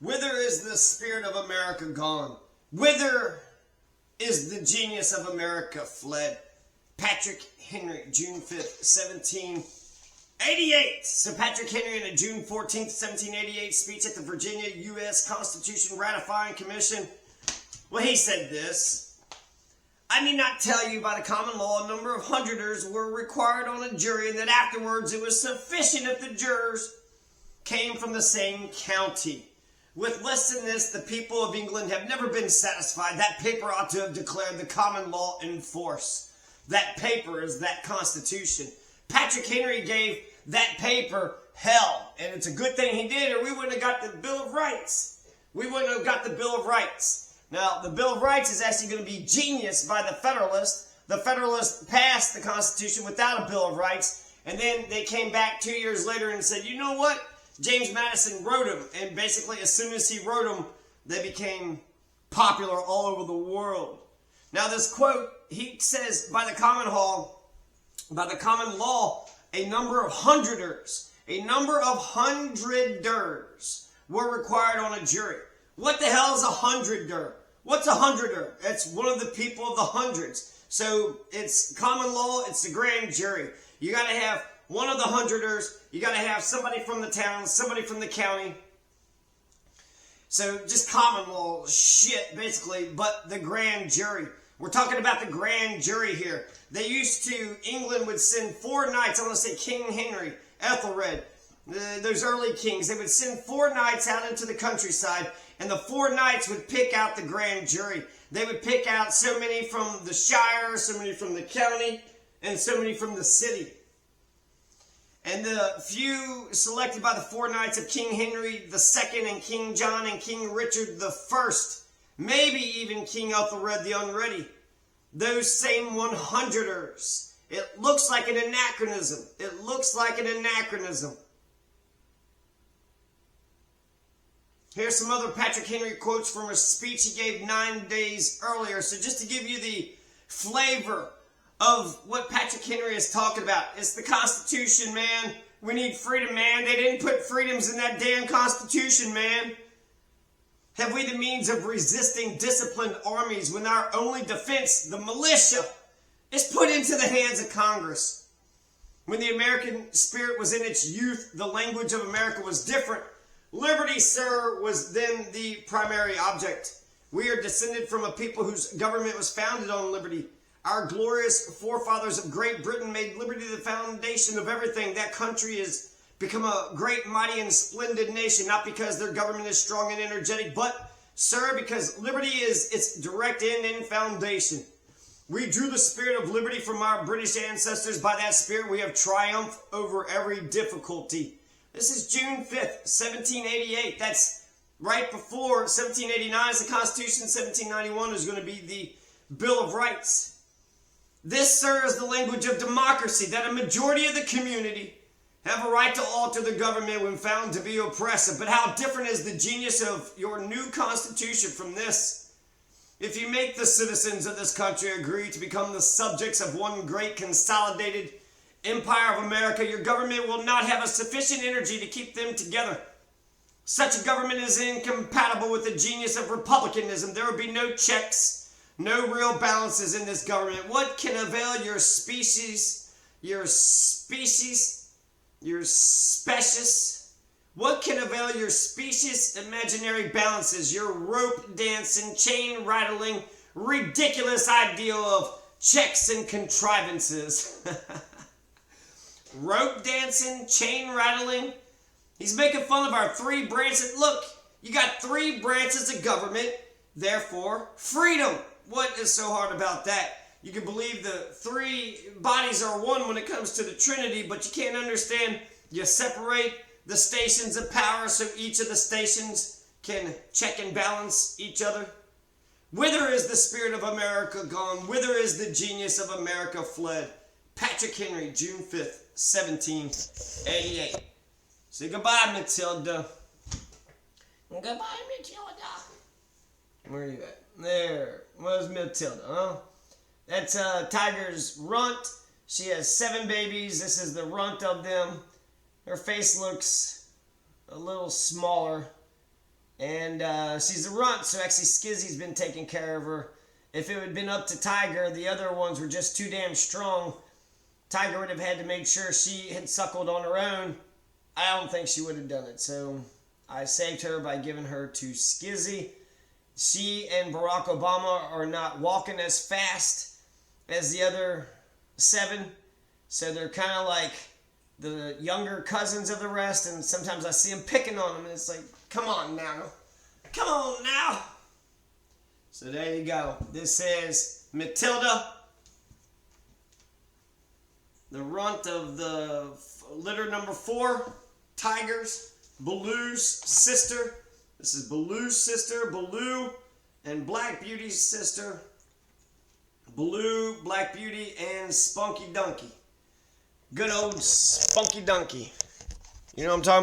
Whither is the spirit of America gone? Whither is the genius of America fled? Patrick Henry, June 5th, 1788. So Patrick Henry in a June 14th, 1788 speech at the Virginia U.S. Constitution Ratifying Commission. Well, he said this: I need not tell you by the common law a number of hundreders were required on a jury, and that afterwards it was sufficient if the jurors came from the same county. With less than this, the people of England have never been satisfied. That paper ought to have declared the common law in force. That paper is that Constitution. Patrick Henry gave that paper hell, and it's a good thing he did, or we wouldn't have got the Bill of Rights. We wouldn't have got the Bill of Rights. Now, the Bill of Rights is actually going to be genius by the Federalists. The Federalists passed the Constitution without a Bill of Rights, and then they came back 2 years later and said, you know what? James Madison wrote them, and basically as soon as he wrote them, they became popular all over the world. Now this quote, he says, by the common law, a number of hundreders were required on a jury. What the hell is a hundreder? What's a hundreder? It's one of the people of the hundreds. So it's common law, it's the grand jury. You got to have one of the hundreders, you got to have somebody from the town, somebody from the county. So just common law shit, basically, but the grand jury. We're talking about the grand jury here. They used to, England would send 4 knights, I want to say King Henry, Ethelred, those early kings, they would send 4 knights out into the countryside, and the 4 knights would pick out the grand jury. They would pick out so many from the shire, so many from the county, and so many from the city. And the few selected by the 4 knights of King Henry II and King John and King Richard I, maybe even King Ethelred the Unready, those same 100ers. It looks like an anachronism. It looks like an anachronism. Here's some other Patrick Henry quotes from a speech he gave 9 days earlier. So just to give you the flavor of what Patrick Henry is talking about. It's the Constitution, man. We need freedom, man. They didn't put freedoms in that damn Constitution, man. Have we the means of resisting disciplined armies when our only defense, the militia, is put into the hands of Congress? When the American spirit was in its youth, the language of America was different. Liberty, sir, was then the primary object. We are descended from a people whose government was founded on liberty. Our glorious forefathers of Great Britain made liberty the foundation of everything. That country has become a great, mighty, and splendid nation, not because their government is strong and energetic, but, sir, because liberty is its direct end and foundation. We drew the spirit of liberty from our British ancestors. By that spirit, we have triumphed over every difficulty. This is June 5th, 1788. That's right before 1789 is the Constitution. 1791 is going to be the Bill of Rights. This, sir, is the language of democracy, that a majority of the community have a right to alter the government when found to be oppressive. But how different is the genius of your new Constitution from this? If you make the citizens of this country agree to become the subjects of one great consolidated empire of America, your government will not have a sufficient energy to keep them together. Such a government is incompatible with the genius of republicanism. There will be no checks, no real balances in this government. What can avail your species? What can avail your specious imaginary balances? Your rope dancing, chain rattling, ridiculous ideal of checks and contrivances. Rope dancing, chain rattling. He's making fun of our 3 branches. Look, you got 3 branches of government, therefore freedom. What is so hard about that? You can believe the 3 bodies are one when it comes to the Trinity, but you can't understand. You separate the stations of power so each of the stations can check and balance each other. Whither is the spirit of America gone? Whither is the genius of America fled? Patrick Henry, June 5th, 1788. Say goodbye, Matilda. Goodbye, Matilda. Where are you at? There. Where's Matilda, huh? That's Tiger's runt. She has 7 babies. This is the runt of them. Her face looks a little smaller. And she's a runt, so actually Skizzy's been taking care of her. If it had been up to Tiger, the other ones were just too damn strong. Tiger would have had to make sure she had suckled on her own. I don't think she would have done it. So I saved her by giving her to Skizzy. She and Barack Obama are not walking as fast as the other 7. So they're kind of like the younger cousins of the rest. And sometimes I see them picking on them. And it's like, come on now. Come on now. So there you go. This is Matilda, the runt of the litter number 4, Tigers, Baloo's sister. This is Baloo's sister, Baloo, and Black Beauty's sister, Baloo, Black Beauty, and Spunky Dunky. Good old Spunky Dunky. You know what I'm talking about?